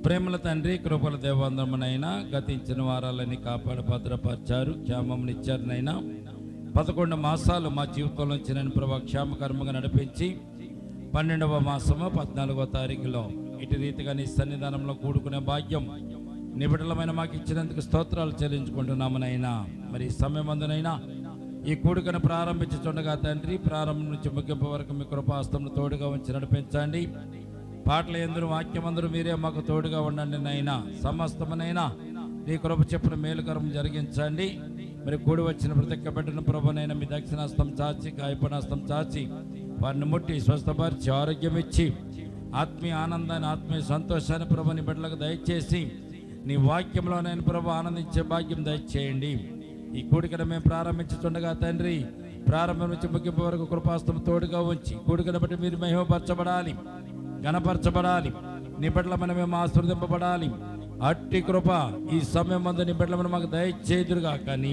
ప్రేమల తండ్రి, కృపల దేవందరమునైనా గతించిన వారాలని కాపాడు భద్రపరిచారు, క్షేమమునిచ్చారునైనా. 11 మాసాలు మా జీవితంలో నుంచి నేను ప్రభా క్షేమకర్మగా నడిపించి 12వ మాసము 14వ తారీఖులో ఇటు రీతిగా నీ సన్నిధానంలో కూడుకునే భాగ్యం నిబిడలమైన మాకు ఇచ్చినందుకు స్తోత్రాలు చెల్లించుకుంటున్నామునైనా. మరి ఈ సమయమందునైనా ఈ కూడికను ప్రారంభించుచుండగా తండ్రి, ప్రారంభం నుంచి ముగింపు వరకు మీ కృపాస్తమును తోడుగా ఉంచి నడిపించండి. పాటల ఎందురు వాక్యమందరూ మీరే మాకు తోడుగా ఉండండి నైనా. సమస్తమునైనా నీ కృప చెప్పిన మేలుకరం జరిగించండి. మరి కూడి వచ్చిన ప్రతి ఒక్క బిడ్డను ప్రభునైనా మీ దక్షిణాస్తం చాచి, గాయపడాస్తం చాచి వారిని ముట్టి స్వస్థపరిచి ఆరోగ్యం ఇచ్చి ఆత్మీయ ఆనందాన్ని, ఆత్మీయ సంతోషాన్ని ప్రభుని బిడ్డలకు దయచేసి నీ వాక్యంలో నేను ప్రభు ఆనందించే భాగ్యం దయచేయండి. ఈ కూడికను మేము ప్రారంభించుతుండగా తండ్రి, ప్రారంభం నుంచి ముగింపు వరకు కృపాస్తం తోడుగా ఉంచి కూడికను బట్టి మీరు మహిమపరచబడాలి, గణపరచబడాలి. నీ బిడ్డలమని మేము ఆశీర్వదింపబడాలి. అట్టి కృప ఈ సమయం మందు నీ బిడ్డలమని మాకు దయచేదురుగా. కానీ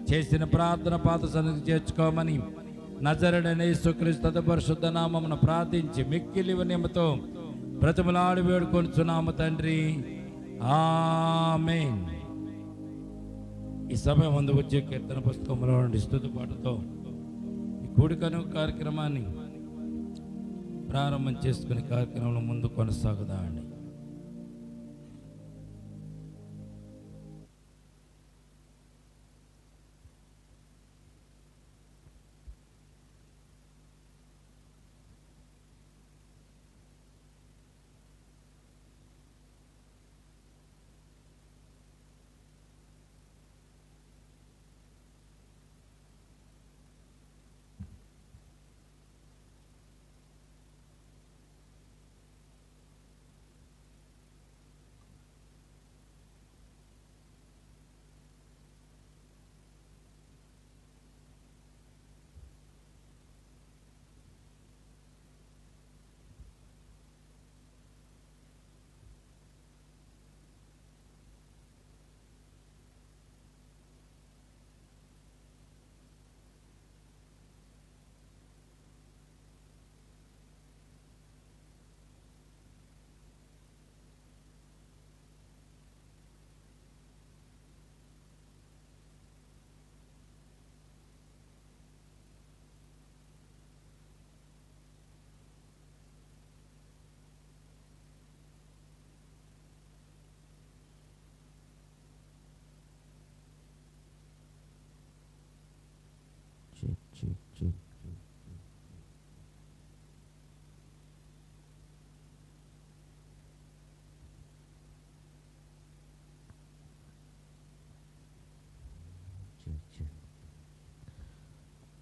చేసిన ప్రార్థన పాత సన్నిధికి చేర్చుకోమని నజరేయుడైన యేసుక్రీస్తు పరిశుద్ధ నామమున ప్రార్థించి మిక్కిలి వినయముతో బ్రతిమలాడి వేడుకొనుచున్నాము తండ్రి, ఆమేన్. ఈ సమయం ముందు వచ్చే కీర్తన పుస్తకంలో నుండి స్తుతి పాటతో ఈ కూడికను కార్యక్రమాన్ని ప్రారంభం చేసుకుని కార్యక్రమంలో ముందు కొనసాగుదామండి.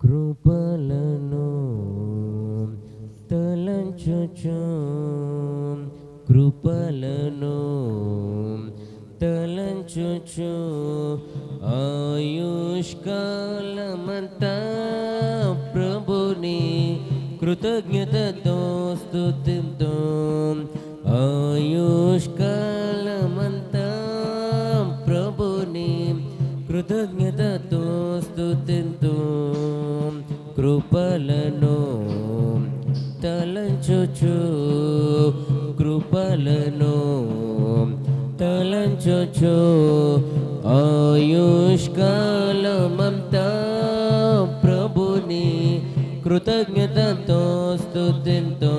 కృపలను తలంచుచు, కృపలను తలంచుచు ఆయుష్కాలమంతా ప్రభుని కృతజ్ఞతతో స్తుతితో, ఆయుష్కాలమంతా ప్రభుని కృతజ్ఞతతో స్తుతితో, కృపలను తలంచుచు, కృపలను తలంచుచు ఆయుష్కాలమంతా ప్రభుని కృతజ్ఞతతో స్తుతితో,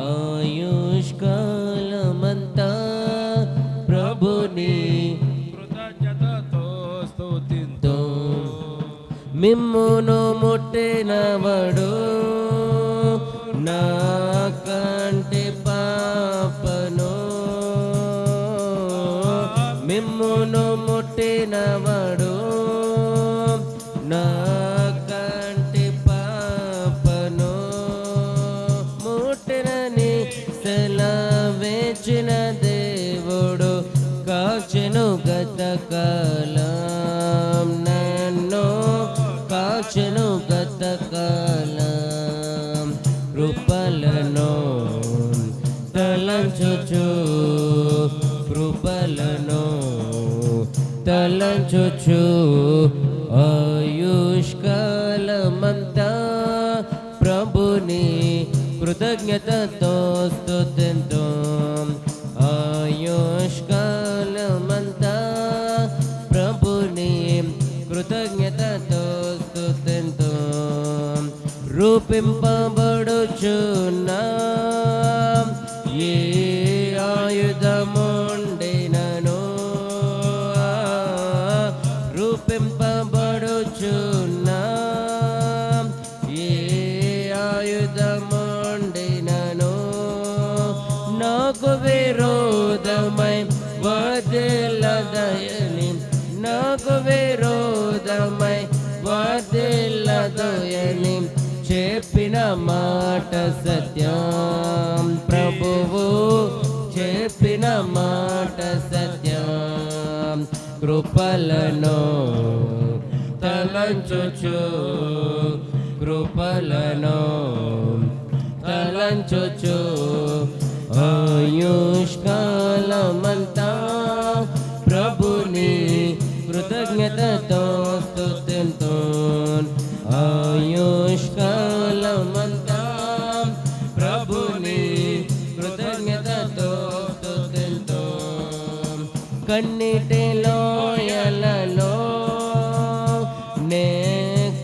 ఆయుష్కాలమంతా ప్రభుని కృతజ్ఞతతో స్తుతితో. మిమ్మును ముట్టినవడు నా కంటి పాపను, మిమ్మును ముట్టినవడు నా కంటి పాపను, ముట్టినని సెలవిచ్చిన దేవుడు కాచెను గతకాలం, నన్ను కాచెను గతకాలం. కృపలను తలంచుచు, కృపలను తలంచుచు ఆయుష్కాలమంతా ప్రభుని కృతజ్ఞతతో స్తుతితో, రూపింపబడుచున్నాం. ఏ ఆయుధముండినను రూపింపబడుచున్నాం. ఏ ఆయుధముండినను నాకు విరోధమై వర్ధిల్లదయని, నాకు విరోధమై వర్ధిల్లదయని చెప్పిన మాట సత్యం. ప్రభువు చెప్పిన మాట సత్యం. కృపలను తలంచుచు, కృపలను తలంచుచు ఆయుష్కాలమంతా ప్రభుని కృతజ్ఞతతో స్తుతింతున్. ఆయుష్కాలమంతా ప్రభుని కృతజ్ఞతతో స్తుతింతున్. కన్నిటిలో ఎలలో నే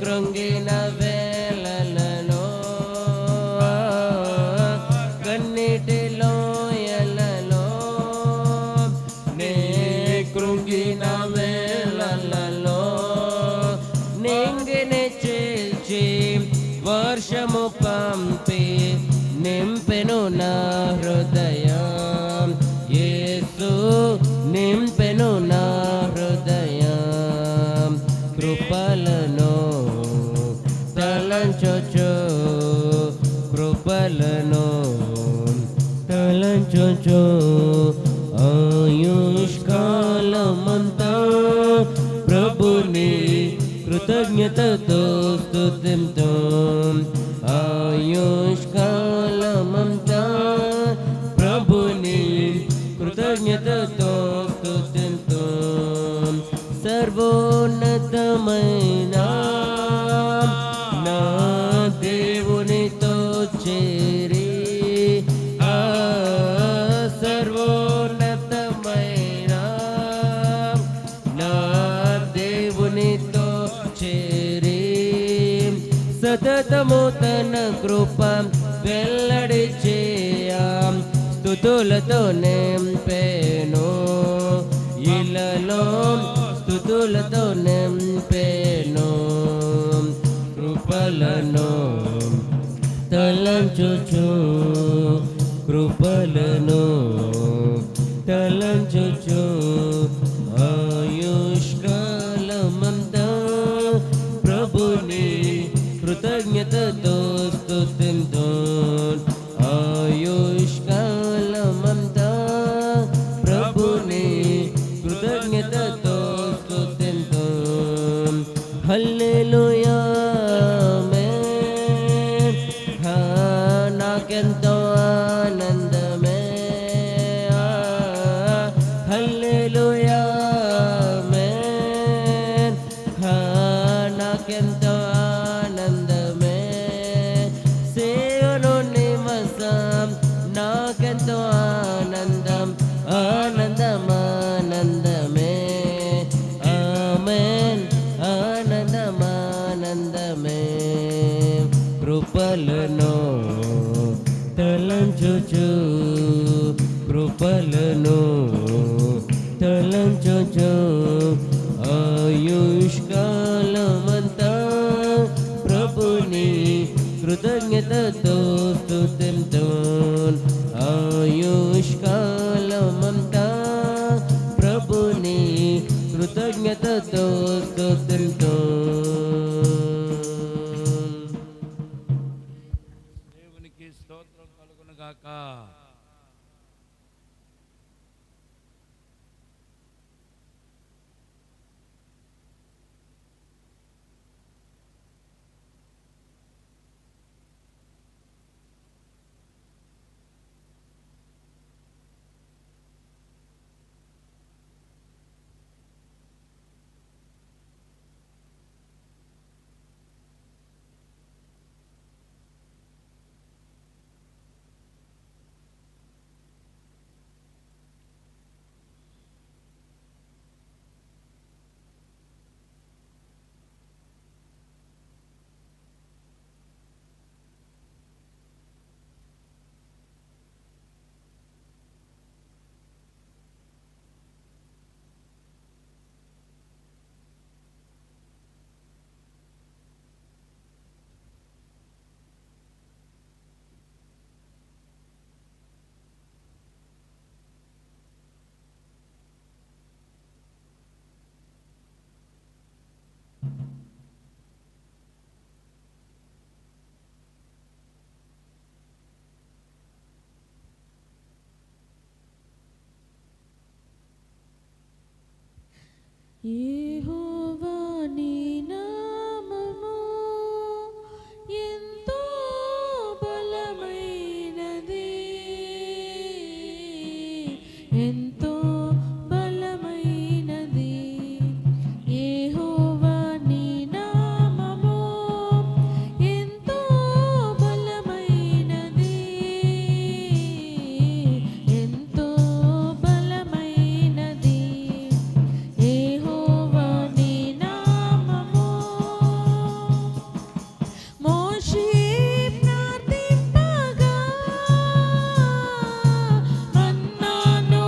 కృంగిన వేళలలో, కన్నిటిలో ఎలలో నే కృంగిన వేళలలో నింగిని చీల్చి వర్షము పంపి నింపెను నా హృదయం. యేసు నింపెను నా హృదయం. కృపలను తలంచుచు, కృపలను తలంచుచు ఆయుష్కాలమంతా ప్రభుని కృతజ్ఞతతో స్తుతింతుం. ఆయుష్కాలమంతా ప్రభుని కృతజ్ఞతతో స్తుతింతుం. సర్వోన్నతమైన నా దేవునితో చేరి, సర్వోన్నతమైన నా దేవునితో చేరి సతతము తన కృప వెల్లడి చేయ స్తుతులతో నింపెను. ఇలలో స్తుతులతో నింపెను. కృపలను తలంచుచు, కృపలను తలంచుచు ఆయుష్కాలమంతా ప్రభుని కృతజ్ఞతతో స్తుతింతున్. ఆయుష్కాలమంతా ప్రభుని కృతజ్ఞతతో స్తుతింతున్. హల్లెలూయా ఆమేన్. నాకెంతో ఆనందమే. హల్లెలూయా ఆమేన్. నాకెంతో ఆనందమే. సియోను నివాసం నాకెంతో ఆనందం, ఆనందం ఆనందమే. ఆమేన్. ఆనందం ఆనందమే. కృపలను తలంచుచు, కృపలను తలంచుచు ఆయుష్కాలమంతా ప్రభుని కృతజ్ఞతతో స్తుతింతున్. ఆయుష్కాలమంతా ప్రభుని కృతజ్ఞతతో స్తుతింతున్. దేవునికి స్తోత్రం కలుగును గాక. యెహోవా నీ నామము ఎంతో బలమైనది, ఎంతో బలమైనది. యెహోవా నీ నామము ఎంతో బలమైనది, ఎంతో బలమైనది. యెహోవా నీ నామము. మోషే ప్రార్థింపగా మన్నాను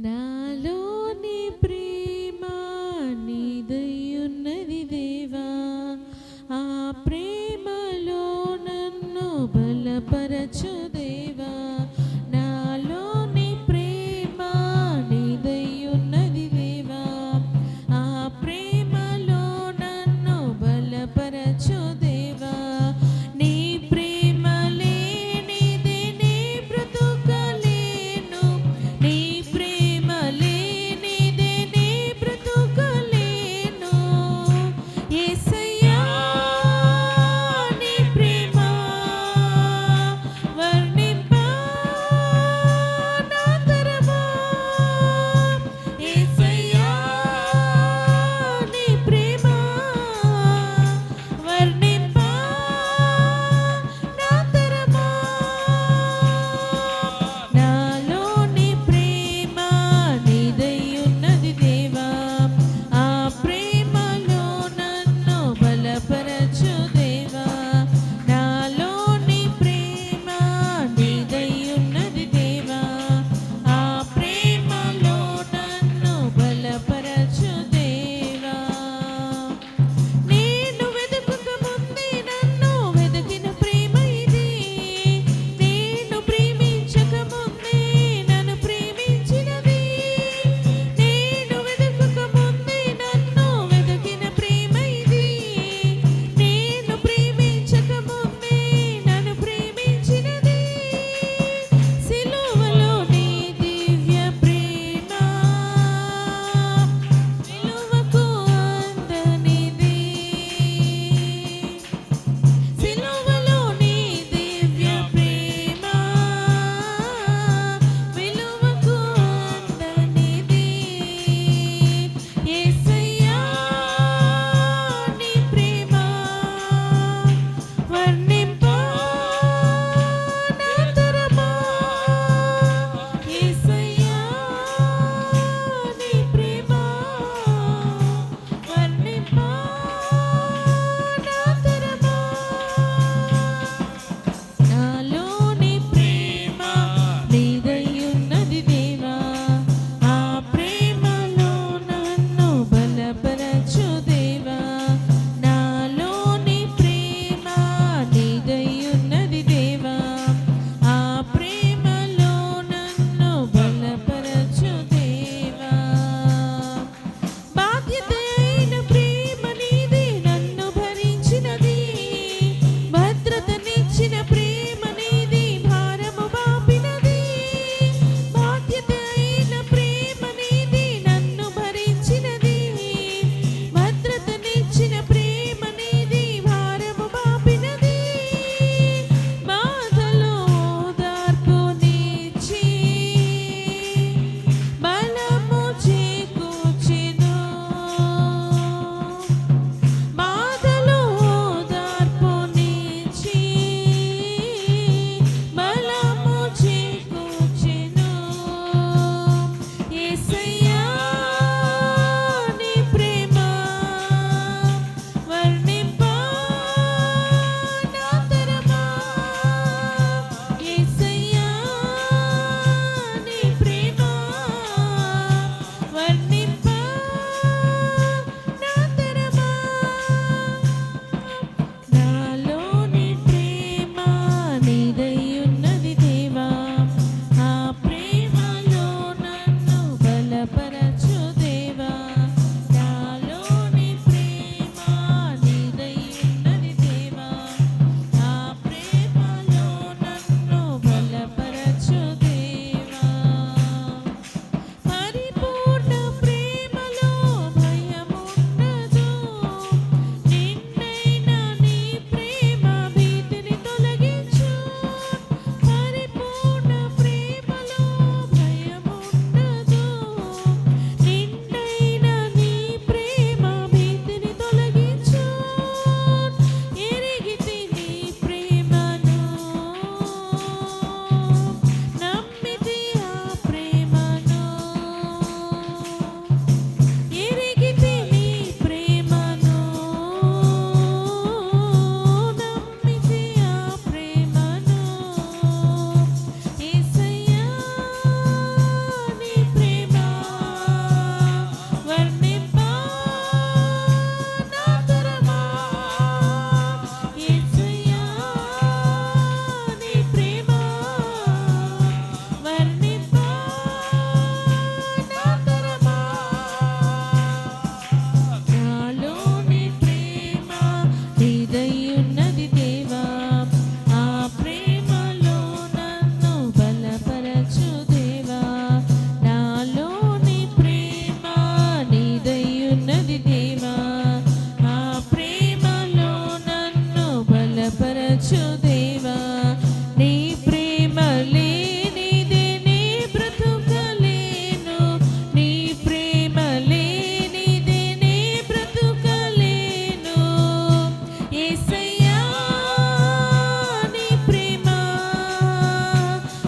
నాలోని ప్రేమ నీదయున్నది దేవా, ఆ ప్రేమలో నన్ను బలపరచు దేవా. నాలోని ప్రేమ నీదయున్నది దేవా, ఆ ప్రేమలో నన్ను బలపరచు దేవా. నీ ప్రేమ లేనిదే నీ బ్రతుకలేను, నీ ప్రేమ లేనిదే నీ బ్రతుకలేను. యేసయ్యా నీ ప్రేమ వర్ణింపలేనిది,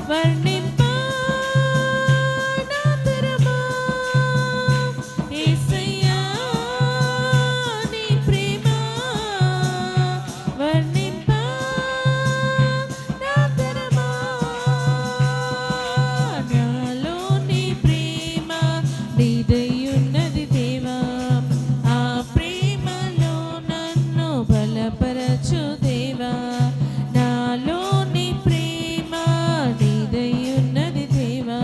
వర్ణింపా నా తరమా యేసయ్యా నీ ప్రేమ వర్ణింపా నా తరమా నాలో నీ ప్రేమ నీదయున్నది దేవా ఆ ప్రేమలో నన్ను బలపరచు దేవా నాలో నీ ప్రేమ నీదయున్నది దేవా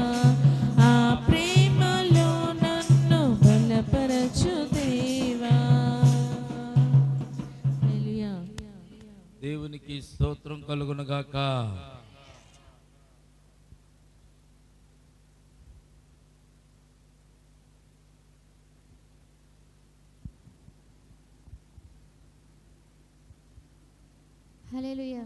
ఆ ప్రేమలో నన్ను బలపరచు దేవా హల్లెలూయా దేవునికి స్తోత్రం కలుగును గాక. హల్లెలూయా.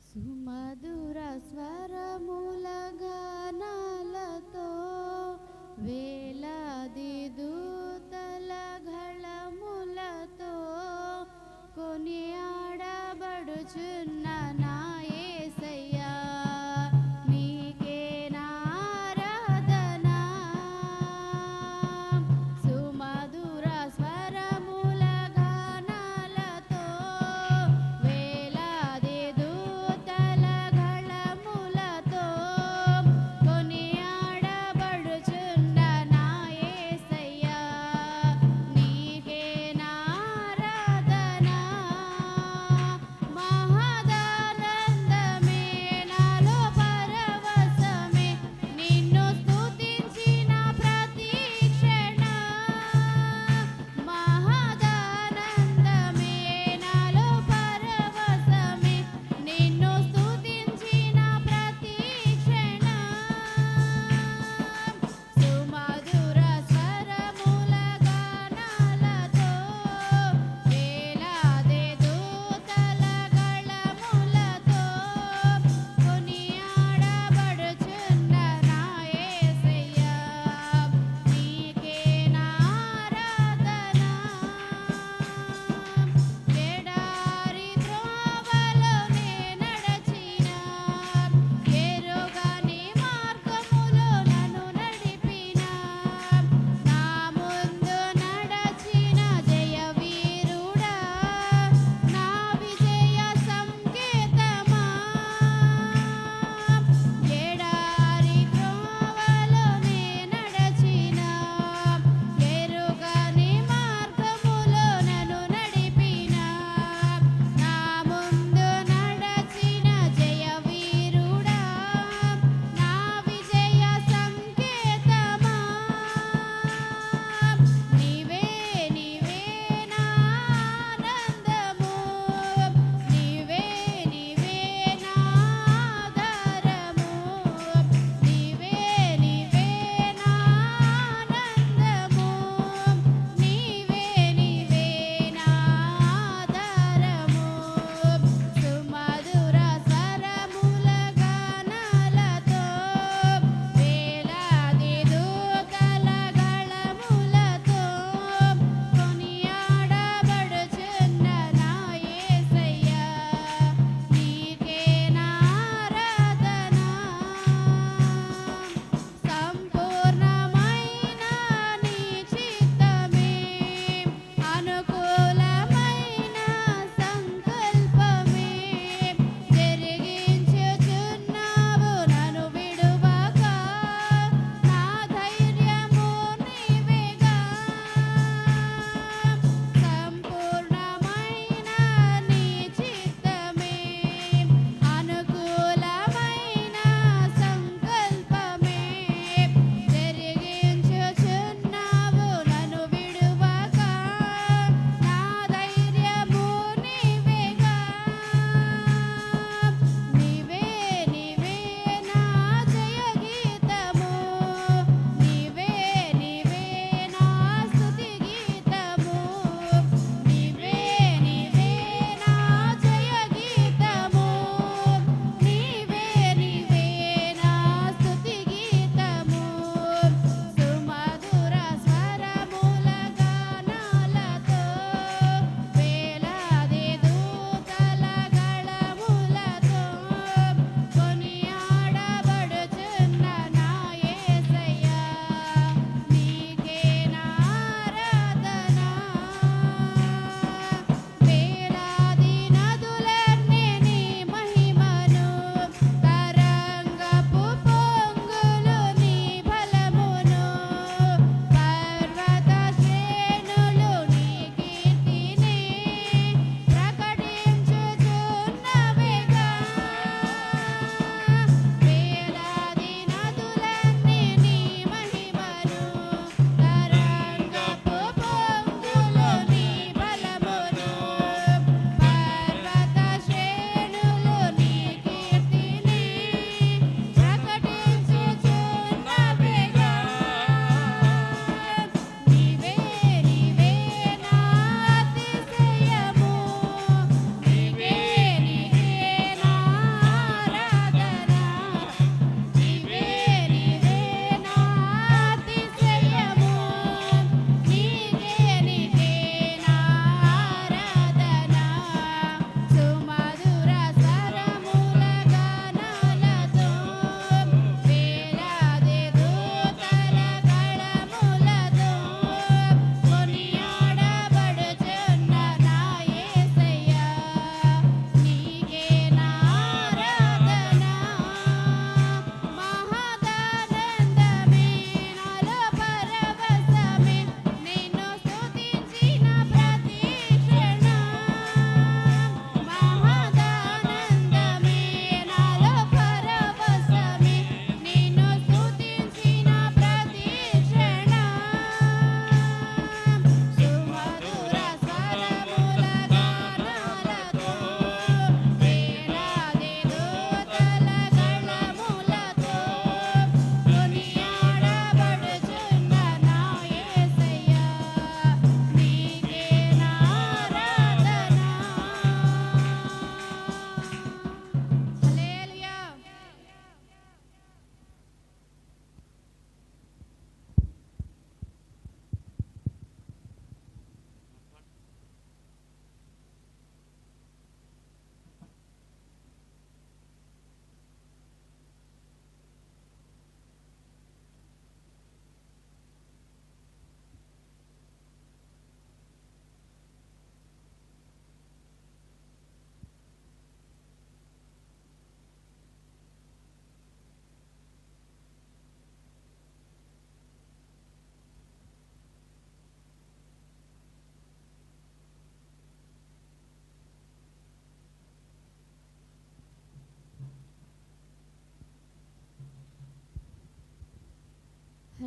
సుమధుర స్వరముల గానాలతో వేలాది దూతల గళములతో కొనియాడబడుచున్న నా యేసయ్యా నీకే నారాధన సుమధుర స్వరముల గానాలతో వేలాది దూతల గళములతో కొనియాడబడుచున్న నా యేసయ్యా నీకే నారాధన మహదా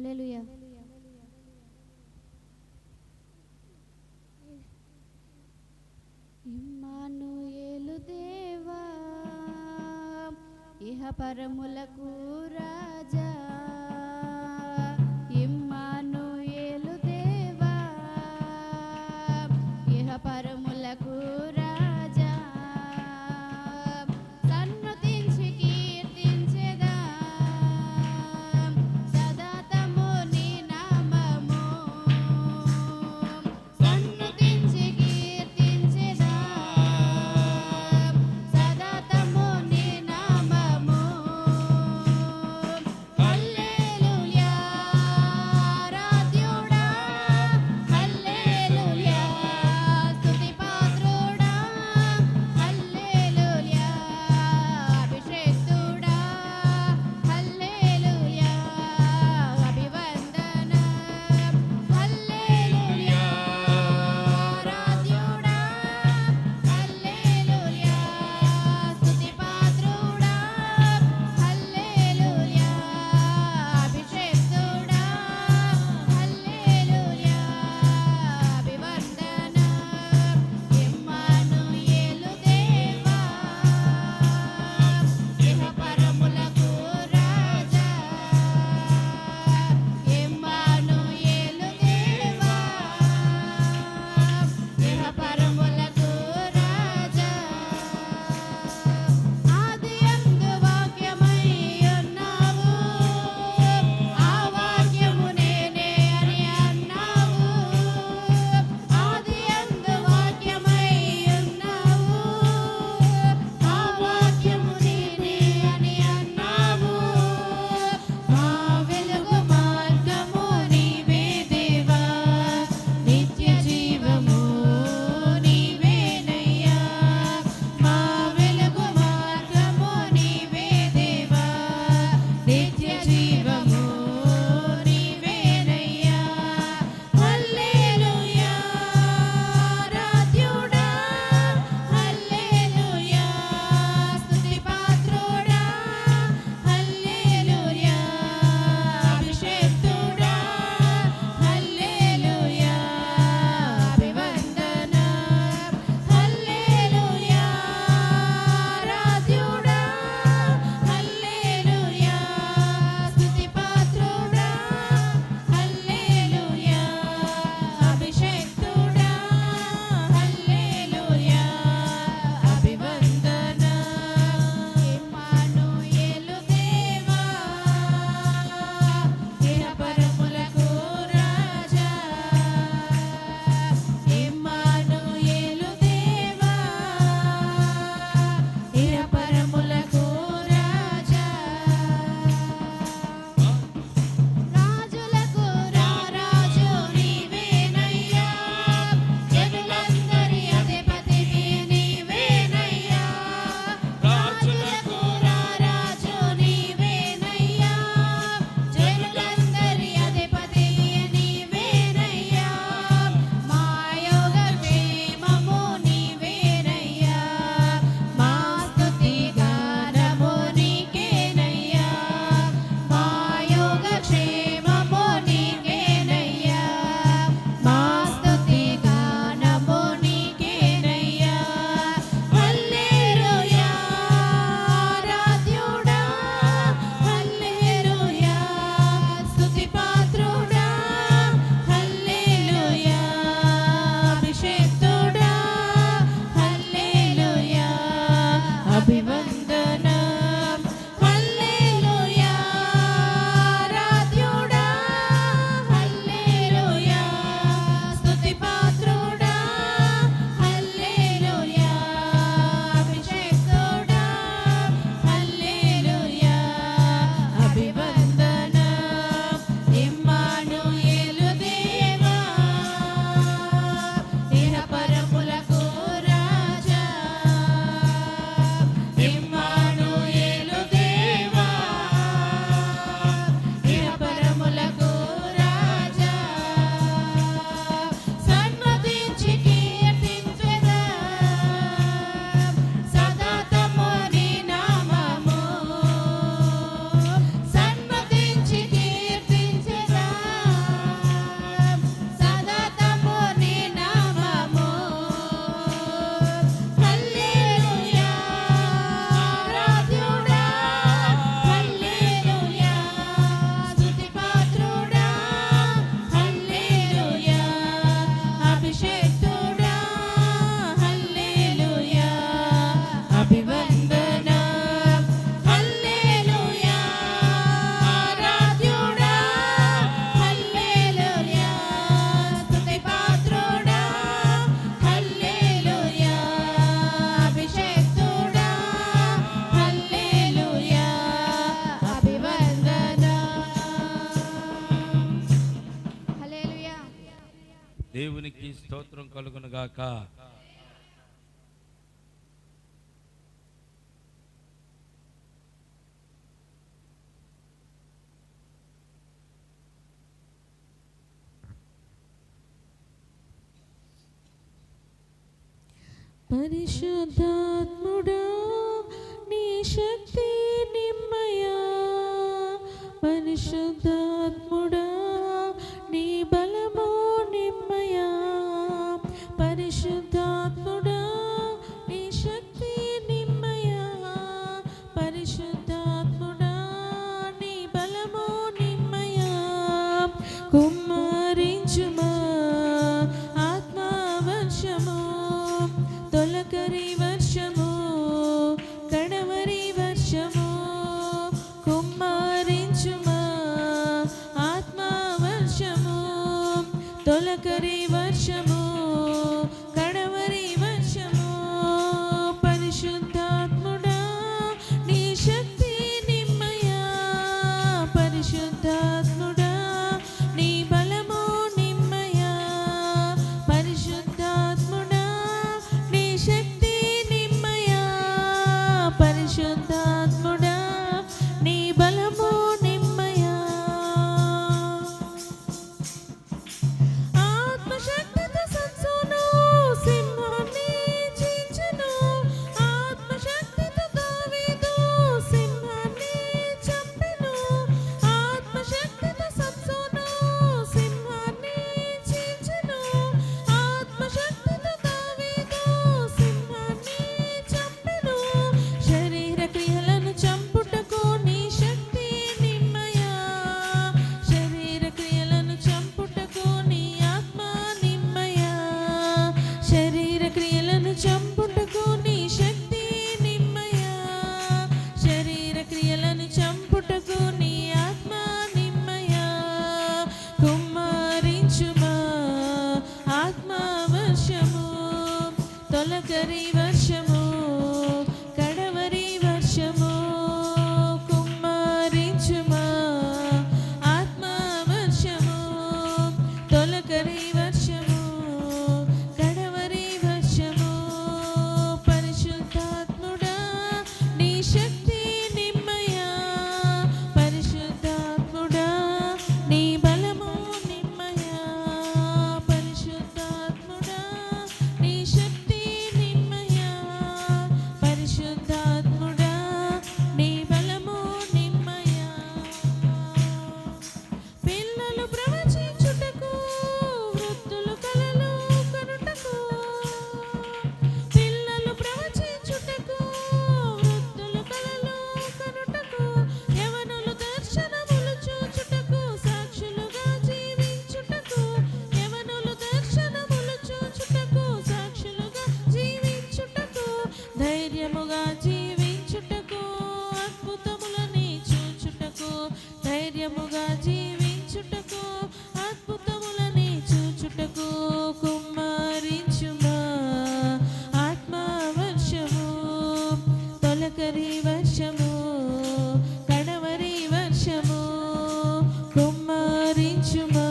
హల్లెలూయా. ఇమ్మానుయేలు దేవా ఇహ పరములకు రాజా, ఇమ్మానుయేలు దేవా ఇహ పరములకు రాజా, సన్నుతించి కీర్తించెదా సదాతము నీ నామము, సన్నుతించి కీర్తించెదా సదాతము నీ నామము. హల్లెలూయా ఆరాధ్యుడా, హల్లెలూయా స్తుతి పాత్రుడా, స్తోత్రం కలుగును గాక. పరిశుద్ధాత్ముడా నీ శక్తి నిమ్మయా, పరిశుద్ధాత్ముడా నీ బలము నిమ్మయా, పరిశుద్ధాత్ముడా నీ శక్తి నిమ్మయా, పరిశుద్ధాత్ముడా నీ బలము నిమ్మయా. కుమ్మరించుమా ఆత్మవర్షము, తొలకరి వర్షము, కడవరి వర్షము, కుమ్మరించుమా ఆత్మవర్షము, తొలకరి వర్షము, కడవరి వర్షము. పరిశుద్ధాత్ముడా నీ శక్తి నిమ్మయా, పరిశుద్ధాత్ముడా నీ బలము నిమ్మయా, పరిశుద్ధాత్ముడా నీ శక్తి నిమ్మయా, పరిశుద్ధాత్ముడా నీ బలము నిమ్మయా. ఆత్మశక్తితో సంసోను సింహాన్ని చీల్చెను, ఆత్మశక్తితో దావీదు సింహాన్ని చంపెను, ఆత్మశక్తితో సంసోను సింహాన్ని చీల్చెను, ఆత్మశక్తితో దావీదు సింహాన్ని చంపెను. శరీర క్రియలను చంపుటకు నీ శక్తి నిమ్మయా, శరీర క్రియలను చంపుటకు నీ ఆత్మ నిమ్మయా, శరీర క్రియలను చంపుటకు నీ శక్తి నిమ్మయా, శరీర క్రియలను చంపుటకు నీ ఆత్మ నిమ్మయా. కుమ్మరించుమా ఆత్మవర్షము, తొలకరి వర్షము, కడవరి వర్షము, కుమ్మరించుమా ఆత్మవర్షము, తొలకరి వర్షము, కడవరి వర్షము. పరిశుద్ధాత్ముడా నీ శక్తి నిమ్మయా, పరిశుద్ధాత్ముడా నీ బలము నిమ్మయా, పరిశుద్ధాత్ముడా నీ శక్తి నిమ్మయా, పరిశుద్ధాత్ముడా నీ బలము నిమ్మయా. పిల్లలు ప్రవచించుటకు, వృద్ధులు కలలు కనుటకు, పిల్లలు ప్రవచించుటకు, వృద్ధులు కలలు కనుటకు, యవనులు దర్శనములు చూచుటకు, సాక్షులుగా జీవించుటకు, యవనులు దర్శనములు చూచుటకు, సాక్షులుగా జీవించుటకు, ధైర్యముగా జీవించుటకు, అద్భుతములని చూచుటకు, ధైర్యముగా జీవించుటకు, అద్భుతములని చూచుటకు. కుమ్మరించుమా ఆత్మవర్షము, తొలకరి వర్షము, కడవరి వర్షము, కుమ్మరించుమా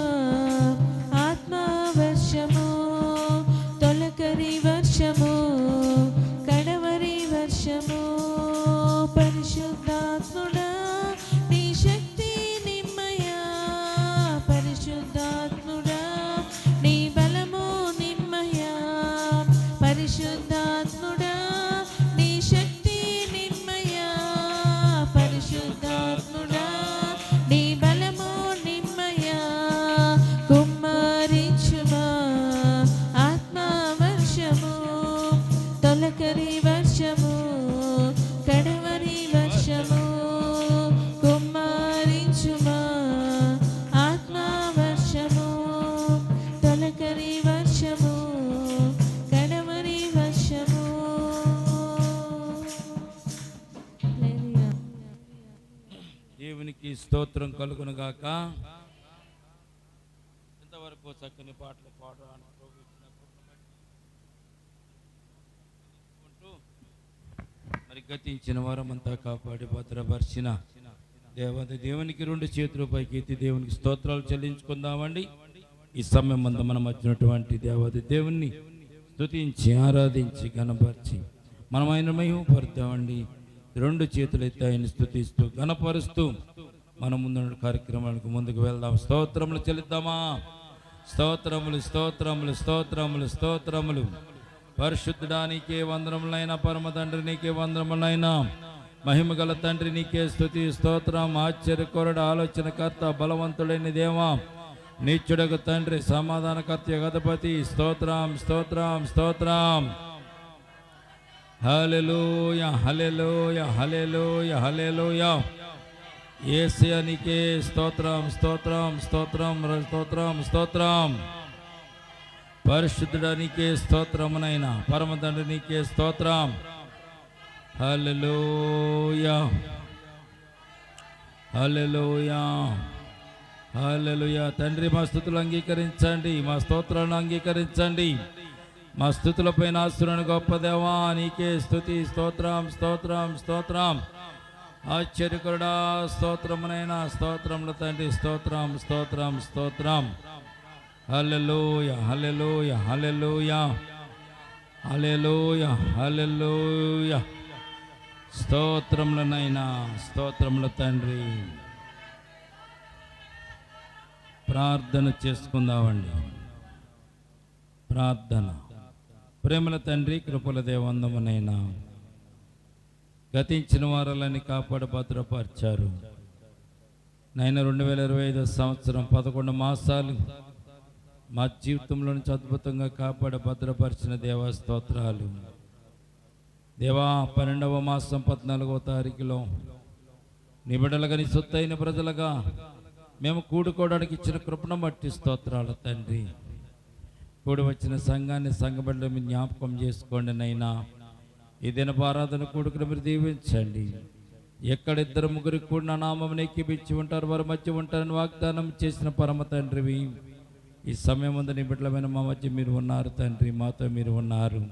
ఆత్మవర్షము, తొలకరి వర్షము, కడవరి వర్షము. పరిశుద్ధాత్ముడా నీ శక్తి నిమ్మయా, పరిశుద్ధాత్ముడా నీ బలము నిమ్మయా, పరిశుద్ధాత్ముడా నీ శక్తి నిమ్మయా, పరిశుద్ధాత్ముడా నీ బలము నిమ్మయా. కుమ్మరించుమా ఆత్మవర్షము, తొలకరి వర్షము, కడవరి వర్షము, కుమ్మరించుమా ఆత్మవర్షము, తొలకరి వర్షము, కడవరి వర్షము. హల్లెలూయా. దేవునికి స్తోత్రం కలుగును గాక. ఇంతవరకు చక్కని పాటలు పాడడానికి ప్రభు ఇచ్చిన కృపను బట్టి మరి గతించిన వారమంతా కాపాడి భద్రపరిచిన దేవునికి రెండు చేతుల పైకి ఎత్తి దేవునికి స్తోత్రాలు చెల్లించుకుందామండి. ఈ సమయం ముందు మనం వచ్చినటువంటి దేవాది దేవుణ్ణి స్తుతించి ఆరాధించి గణపరిచి మనం ఆయన మహిమపడతామండి. రెండు చేతులైతే ఆయన స్తుతిస్తూ గణపరుస్తూ మన ముందున్న కార్యక్రమానికి ముందుకు వెళ్దాం. స్తోత్రములు చెల్లిద్దామా? స్తోత్రములు స్తోత్రములు స్తోత్రములు స్తోత్రములు. పరిశుద్ధుడానికే వందనములైనా, పరమ తండ్రి నీకే వందనములైనా, మహిమ గల తండ్రి నీకే స్తుతి స్తోత్రం. ఆశ్చర్యకరుడు, ఆలోచనకర్త, బలవంతుడైన దేవా, నిత్యుడకు తండ్రి, సమాధానకర్త, గణపతి, స్తోత్రం స్తోత్రం స్తోత్రం. హల్లెలూయా హల్లెలూయా హల్లెలూయా హల్లెలూయా. యేసయ్య నీకే స్తోత్రం స్తోత్రం స్తోత్రం స్తోత్రం స్తోత్రం. పరిశుద్ధుడా నీకే స్తోత్రమునైనా, పరమ తండ్రి నీకే స్తోత్రం. హల్లెలూయా హల్లెలూయా హల్లెలూయా. తండ్రి మా స్తుతులు అంగీకరించండి, మా స్తోత్రాలను అంగీకరించండి. మా స్తుతులపైన ఆస్తులను గొప్ప దేవా నీకే స్తుతి స్తోత్రం స్తోత్రం స్తోత్రం. ఆశ్చర్యకరుడా స్తోత్రమునైనా, స్తోత్రముల తండ్రి స్తోత్రం స్తోత్రం స్తోత్రం. హల్లెలూయా హల్లెలూయా హల్లెలూయా హల్లెలూయా హల్లెలూయా. స్తోత్రములనైనా, స్తోత్రముల తండ్రి. ప్రార్థన చేసుకుందామండి. ప్రార్థన. ప్రేమల తండ్రి, కృపల దేవందమునైనా, గతించిన వారాలని కాపాడు భద్రపరిచారు నాయన. 2025 సంవత్సరం 11 మాసాలు మా జీవితంలో నుంచి అద్భుతంగా కాపాడు భద్రపరిచిన దేవా స్తోత్రాలు. దేవా, 12వ మాసం 14వ తారీఖులో నీ బిడ్డలుగా, నీ సొత్తైన ప్రజలుగా మేము కూడుకోవడానికి ఇచ్చిన కృపను బట్టి స్తోత్రాలు తండ్రి. కూడి వచ్చిన సంఘాన్ని, సంఘ బిడ్డలు మీరు జ్ఞాపకం చేసుకోండి నైనా. ఈ దినపు ఆరాధన కూడుకుని మీరు దీవించండి. ఎక్కడ 2-3 కూడిన నామమును ఎక్కిపించి ఉంటారు, వారి మధ్య ఉంటారని వాగ్దానం చేసిన పరమ తండ్రివి, ఈ సమయం ముందు నీ బిడ్డలమైన మా మధ్య మీరు ఉన్నారు తండ్రి, మాతో మీరు ఉన్నారు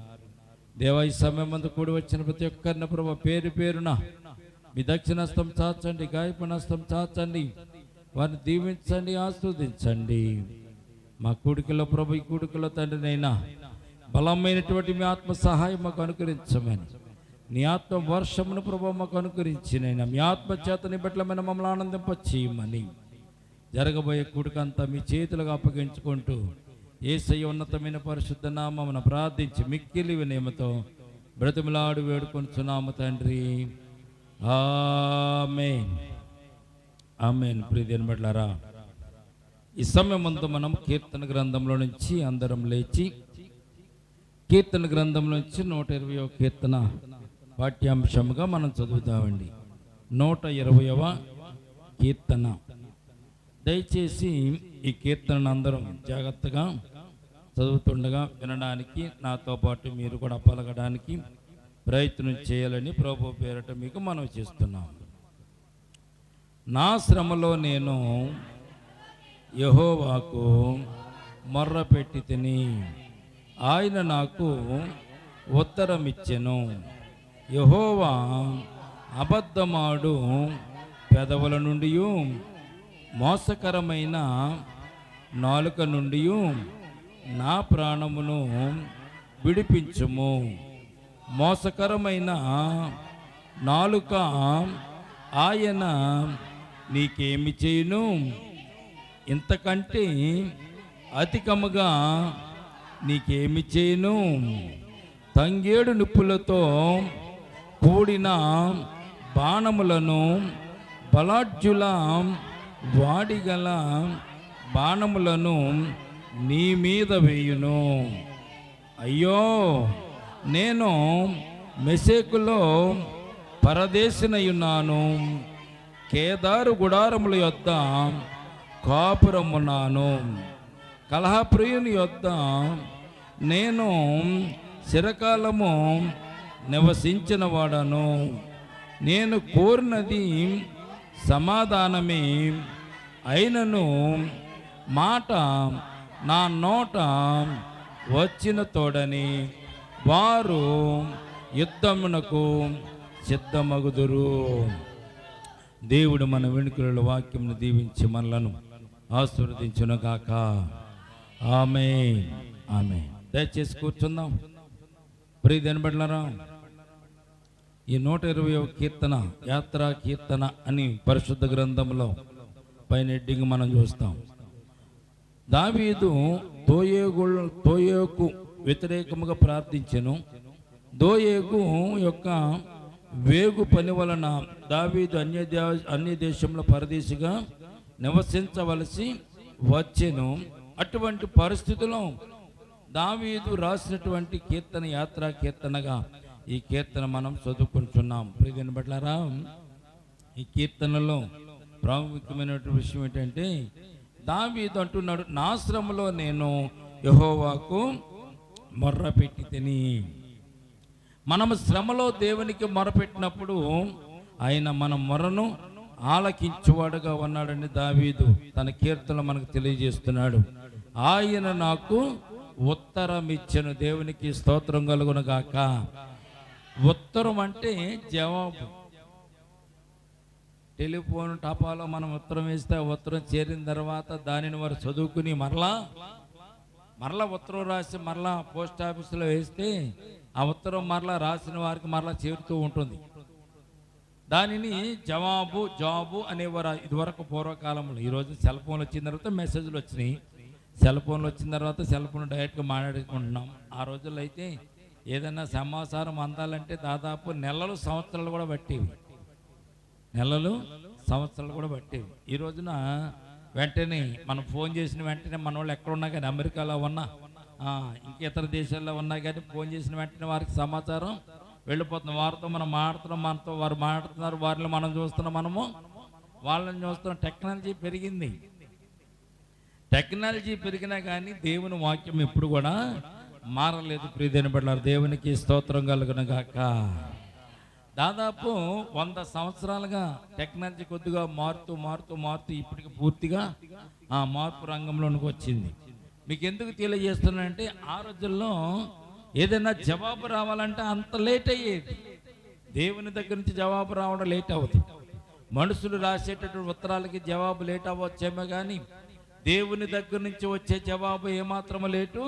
దేవా. ఈ సమయం ముందు కూడి వచ్చిన ప్రతి ఒక్కరిని ప్రభు పేరు పేరున మీ దక్షిణస్తం చాచండి, గాయపనస్తం చాచండి, వారిని దీవించండి, ఆస్వాదించండి. మా కూడికలో ప్రభు, ఈ కూడికలో తండ్రినైనా బలమైనటువంటి మీ ఆత్మ సహాయం మాకు అనుకరించమని, నీ ఆత్మ వర్షమును ప్రభు మాకు అనుకరించినైనా మీ ఆత్మ చేతని బిడ్డలమైన మమ్మల్ని ఆనందింపచేయమని, జరగబోయే కూడికంతా మీ చేతులుగా అప్పగించుకుంటూ యేసయ్య ఉన్నతమైన పరిశుద్ధ నామమున ప్రార్థించి మిక్కిలి వినయముతో బ్రతిమలాడు వేడుకొనుచున్నాము తండ్రి. ఆమేన్ ఆమేన్. ప్రియమైన బిడ్డలారా, ఈ సమయం ముందు మనం కీర్తన గ్రంథంలో నుంచి అందరం లేచి కీర్తన గ్రంథంలో నుంచి 120వ కీర్తన పాఠ్యాంశముగా మనం చదువుతామండి. 120వ కీర్తన. దయచేసి ఈ కీర్తనను అందరం జాగ్రత్తగా చదువుతుండగా వినడానికి, నాతో పాటు మీరు కూడా పలకడానికి ప్రయత్నం చేయాలని ప్రభు పేరట మీకు మనవి చేస్తున్నాం. నా శ్రమలో నేను యెహోవాకు మొర్రపెట్టి తిని, ఆయన నాకు ఉత్తరమిచ్చెను. యెహోవా అబద్ధమాడు పెదవుల నుండి, మోసకరమైన నాలుక నుండి నా ప్రాణమును విడిపించుము. మోసకరమైన నాలుక ఆయన నీకేమి చేయును? ఇంతకంటే అధికముగా నీకేమి చేయును? తంగేడు నిప్పులతో కూడిన బాణములను, బలాఢ్యుల వాడిగల బాణములను నీ మీద వేయును. అయ్యో, నేను మెషెకులో పరదేశినయున్నాను, కేదారు గుడారముల యొద్ద కాపురమున్నాను. కలహప్రియుని యొద్ద నేను చిరకాలము నివసించిన వాడను. నేను కోరినది సమాధానమే, అయినను మాట నా నోట వచ్చిన తోడని వారు యుద్ధమునకు సిద్ధమగుదురు. దేవుడు మన వెనుకల వాక్యమును దీవించి మనలను ఆశీర్వదించును గాక. ఆమేన్. ఆమేన్. దయచేసి కూర్చుందాం. ప్రియదేని బిడ్డలారా, ఈ 120వ కీర్తన యాత్రా కీర్తన అని పరిశుద్ధ గ్రంథంలో పైన హెడ్డింగ్ మనం చూస్తాం. దావీదు తోయేకు వ్యతిరేకముగా ప్రార్థించెను. దోయేగు యొక్క వేగు పని వలన దావీదు అన్య దేశంలో పరదేశిగా నివసించవలసి వచ్చెను. అటువంటి పరిస్థితుల్లో దావీదు రాసినటువంటి కీర్తన యాత్రా కీర్తనగా ఈ కీర్తన మనం చదువుకుంటున్నాం. ప్రియని బట్లారా, ఈ కీర్తనలో ప్రాముఖ్యమైనటువంటి విషయం ఏంటంటే దావీదు అంటున్నాడు, నా శ్రమలో నేను యెహోవాకు మొర్రపెట్టి తిని. మనము శ్రమలో దేవునికి మొరపెట్టినప్పుడు ఆయన మన మొరను ఆలకించువాడుగా ఉన్నాడని దావీదు తన కీర్తన మనకు తెలియజేస్తున్నాడు. ఆయన నాకు ఉత్తరం ఇచ్చెను. దేవునికి స్తోత్రం కలుగును గాక. ఉత్తరం అంటే జవాబు. టెలిఫోన్ టపాలో మనం ఉత్తరం వేస్తే ఉత్తరం చేరిన తర్వాత దానిని వారు చదువుకుని మరలా ఉత్తరం రాసి మరలా పోస్ట్ ఆఫీసులో వేస్తే ఆ ఉత్తరం మరలా రాసిన వారికి మరలా చేరుతూ ఉంటుంది. దానిని జాబు అనేవారు ఇదివరకు పూర్వకాలంలో. ఈరోజు సెల్ ఫోన్లు వచ్చిన తర్వాత మెసేజ్లు వచ్చినాయి. సెల్ ఫోన్లు వచ్చిన తర్వాత సెల్ ఫోన్ డైరెక్ట్గా మాట్లాడుకుంటున్నాం. ఆ రోజుల్లో అయితే ఏదైనా సమాచారం అందాలంటే దాదాపు నెలలు సంవత్సరాలు కూడా పట్టేవి. ఈ రోజున వెంటనే మనం ఫోన్ చేసిన వెంటనే మన వాళ్ళు ఎక్కడున్నా కానీ, అమెరికాలో ఉన్నా ఇంక ఇతర దేశాల్లో ఉన్నా కానీ ఫోన్ చేసిన వెంటనే వారికి సమాచారం వెళ్ళిపోతుంది. వారితో మనం మాట్లాడుతున్నాం, మనతో వారు మాట్లాడుతున్నారు, వారిని మనం చూస్తున్నాం, మనము వాళ్ళని చూస్తున్నాం. టెక్నాలజీ పెరిగింది. టెక్నాలజీ పెరిగినా కానీ దేవుని వాక్యం ఎప్పుడు కూడా మారలేదు. ప్రియదేని బిడ్డలారా, దేవునికి స్తోత్రం కలుగును గాక. దాదాపు 100 సంవత్సరాలుగా టెక్నాలజీ కొద్దిగా మారుతూ ఇప్పటికి పూర్తిగా ఆ మార్పు రంగంలోనికి వచ్చింది. మీకు ఎందుకు తెలియజేస్తున్నానంటే, ఆ రోజుల్లో ఏదైనా జవాబు రావాలంటే అంత లేట్ అయ్యేది. దేవుని దగ్గర నుంచి జవాబు రావడం లేట్ అవుతుంది. మనుషులు రాసేటటువంటి ఉత్తరాలకి జవాబు లేట్ అవ్వచ్చేమో కానీ దేవుని దగ్గర నుంచి వచ్చే జవాబు ఏమాత్రము లేటు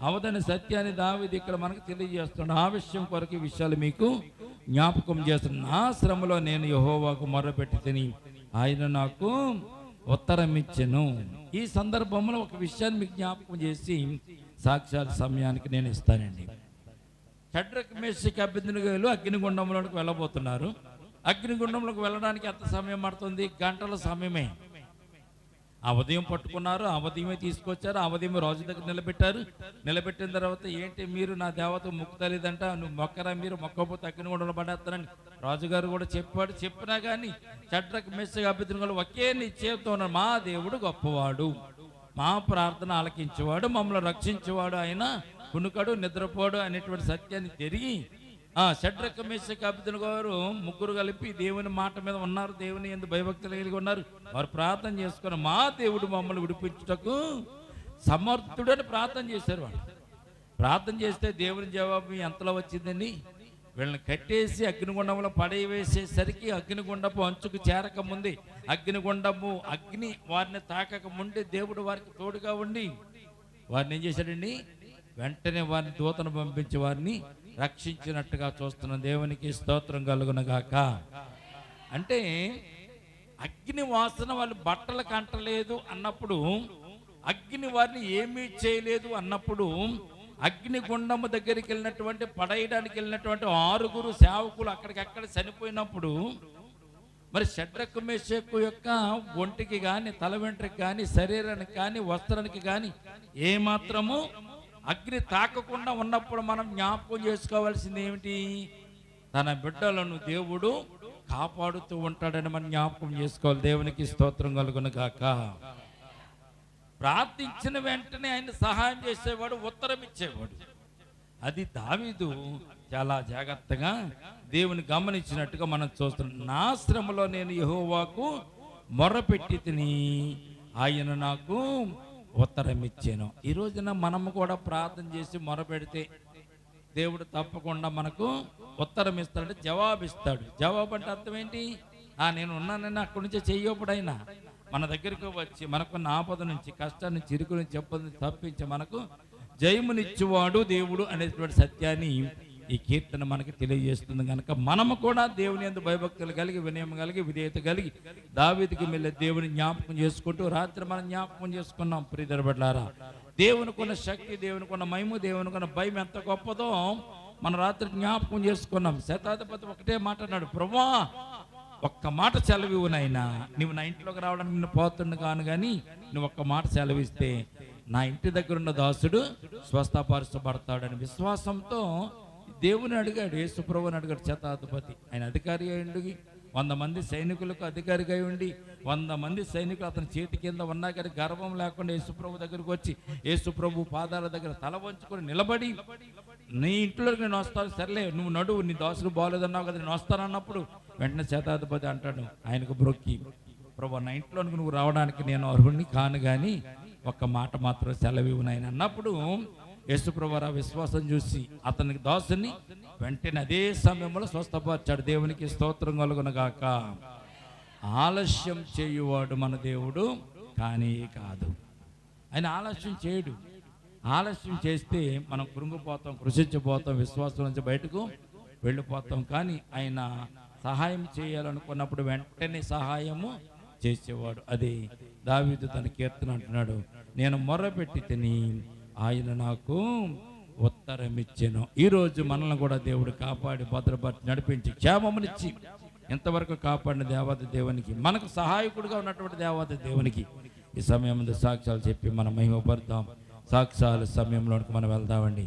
అవదని సత్యాన్ని దావీదు ఇక్కడ మనకు తెలియజేస్తున్నాడు. ఆ విషయం కొరకు ఈ విషయాలు మీకు జ్ఞాపకం చేస్తున్నాను. నా శ్రమలో నేను యెహోవాకు మొర్రపెట్టి తిని ఆయన నాకు ఉత్తరం ఇచ్చెను. ఈ సందర్భంలో ఒక విషయాన్ని మీకు జ్ఞాపకం చేసి సాక్షాత్ సమయానికి నేను ఇస్తానండి. షడ్రక్ మేషక్ అబేద్నెగోలు అగ్నిగుండంలోకి వెళ్ళబోతున్నారు. అగ్నిగుండంలోకి వెళ్ళడానికి ఎంత సమయం పడుతుంది? గంటల సమయమే. ఆ ఉదయం పట్టుకున్నారు, ఆ ఉదయమే తీసుకొచ్చారు, ఆ ఉదయం రాజు దగ్గర నిలబెట్టారు. నిలబెట్టిన తర్వాత ఏంటి మీరు నా దేవత మొక్కుతలేదంట, నువ్వు మొక్కరా, మీరు మొక్కపోతే అగ్నిగుండంలో పడేస్తానని రాజుగారు కూడా చెప్పాడు. చెప్పినా కానీ షడ్రక్ మేషక్ అబేద్నెగోలు ఒకే నిశ్చయంతో ఉన్నారు, మా దేవుడు గొప్పవాడు, మా ప్రార్థన ఆలకించేవాడు, మమ్మల్ని రక్షించేవాడు, ఆయన కునుకడు నిద్రపోడు అనేటువంటి సత్యాన్ని తిరిగి షడ్రక్ మేషక్ అబేద్నెగోలు ముగ్గురు కలిపి దేవుని మాట మీద ఉన్నారు. దేవుని యందు భయభక్తులు కలిగి ఉన్నారు. వారు ప్రార్థన చేసుకుని మా దేవుడు మమ్మల్ని విడిపించుటకు సమర్థుడని ప్రార్థన చేశారు. వాళ్ళు ప్రార్థన చేస్తే దేవుని జవాబు ఎంతలో వచ్చిందండి? వీళ్ళని కట్టేసి అగ్నిగుండంలో పడవేసేసరికి అగ్నిగుండపు అంచుకు చేరక ముందే, అగ్ని వారిని తాకక ముందే దేవుడు వారికి తోడుగా ఉండి వారిని ఏం చేశాడండి? వెంటనే వారిని దూతను పంపించి వారిని రక్షించినట్టుగా చూస్తున్నాం. దేవునికి స్తోత్రం కలుగును గాక. అంటే అగ్ని వాసన వాళ్ళు బట్టలకు అంటలేదు అన్నప్పుడు, అగ్ని వారిని ఏమీ చేయలేదు అన్నప్పుడు, అగ్నిగుండము దగ్గరికి వెళ్ళినటువంటి పడేయడానికి వెళ్ళినటువంటి 6 సేవకులు అక్కడికక్కడ చనిపోయినప్పుడు, మరి షడ్రక్ మేషక్ యొక్క ఒంటికి కానీ, తల వెంట్రుకి కానీ, శరీరానికి కానీ, వస్త్రానికి కానీ ఏమాత్రము అగ్ని తాకకుండా ఉన్నప్పుడు మనం జ్ఞాపకం చేసుకోవాల్సింది ఏమిటి? తన బిడ్డలను దేవుడు కాపాడుతూ ఉంటాడని మనం జ్ఞాపకం చేసుకోవాలి. దేవునికి స్తోత్రం కలుగును గాక. ప్రార్థించిన వెంటనే ఆయన సహాయం చేసేవాడు, ఉత్తరం ఇచ్చేవాడు. అది దావీదు చాలా జాగ్రత్తగా దేవుని గమనించినట్టుగా మనం చూస్తున్నాం. నా శ్రమలో నేను యెహోవాకు మొర్రపెట్టి తిని ఆయన నాకు ఉత్తరం ఇచ్చాను. ఈ రోజున మనము కూడా ప్రార్థన చేసి మొరపెడితే దేవుడు తప్పకుండా మనకు ఉత్తరం ఇస్తాడు, జవాబు ఇస్తాడు. జవాబు అంటే అర్థం ఏంటి? నేను ఉన్నానని అక్కడి నుంచే చెయ్యప్పుడైనా మన దగ్గరికి వచ్చి మనకున్న ఆపద నుంచి, కష్టం నుంచి, ఇరుకు నుంచి, చెప్పు నుంచి తప్పించి మనకు జయమునిచ్చేవాడు దేవుడు అనేటువంటి సత్యాన్ని ఈ కీర్తన మనకి తెలియజేస్తుంది. కనుక మనము కూడా దేవుని యందు భయభక్తులు కలిగి, వినయం కలిగి, విధేయత కలిగి దావీదుకి మెల్లె దేవుని జ్ఞాపకం చేసుకుంటూ రాత్రి మనం జ్ఞాపకం చేసుకున్నాం. ప్రియమైన బిడ్డలారా, దేవునికున్న శక్తి, దేవునికున్న మహిమ, దేవునికున్న భయం ఎంత గొప్పదో మన రాత్రి జ్ఞాపకం చేసుకున్నాం. శతాధిపతి ఒకటే మాట అన్నాడు, ప్రభువా ఒక్క మాట సెలవివు నాయనా, నువ్వు నా ఇంట్లోకి రావడానికి నిన్ను పోతుండు కాను, కానీ నువ్వు ఒక్క మాట సెలవిస్తే నా ఇంటి దగ్గర ఉన్న దాసుడు స్వస్థపరచబడతాడని విశ్వాసంతో దేవుని అడిగాడు. యేసుప్రభుని అడిగాడు శతాధిపతి. ఆయన అధికారి అయ్యిండి, 100 మంది సైనికులకు అధికారిగా అయి ఉండి 100 మంది సైనికులు అతని చేతి కింద ఉన్నా కానీ గర్వం లేకుండా యేసుప్రభు దగ్గరికి వచ్చి యేసుప్రభు పాదాల దగ్గర తల వంచుకొని నిలబడి, నీ ఇంట్లోకి నేను వస్తాను, సర్లే నువ్వు నడువు, నీ దాసుడు బాగోలేదన్నావు కదా, నేను వస్తానన్నప్పుడు వెంటనే శతాధిపతి అంటాడు ఆయనకు బ్రొక్కి, ప్రభు నా ఇంట్లోనికి నువ్వు రావడానికి నేను అర్హుడిని కాను, కానీ ఒక్క మాట మాత్రం సెలవివు నాయన అన్నప్పుడు యేసుప్రభు ఆ విశ్వాసం చూసి అతనికి దాసుని వెంటనే అదే సమయంలో స్వస్థపరిచాడు. దేవునికి స్తోత్రం కలుగునగాక. ఆలస్యం చేయువాడు మన దేవుడు కానీ కాదు. ఆయన ఆలస్యం చేయడు. ఆలస్యం చేస్తే మనం కృంగిపోతాం, కృషించిపోతాం, విశ్వాసం నుంచి బయటకు వెళ్ళిపోతాం. కానీ ఆయన సహాయం చేయాలనుకున్నప్పుడు వెంటనే సహాయము చేసేవాడు. అది దావీదు తన కీర్తన అంటున్నాడు, నేను మొర్రపెట్టి తిని ఆయన నాకు ఉత్తరం ఇచ్చెను. ఈరోజు మనల్ని కూడా దేవుడు కాపాడి భద్రపరిచి నడిపించి క్షేమమునిచ్చి ఎంతవరకు కాపాడిన దేవాది దేవునికి, మనకు సహాయకుడిగా ఉన్నటువంటి దేవాది దేవునికి ఈ సమయం సాక్ష్యాలు చెప్పి మనం మహిమపడతాం. సాక్ష్యాల సమయంలోనికి మనం వెళ్దామండి.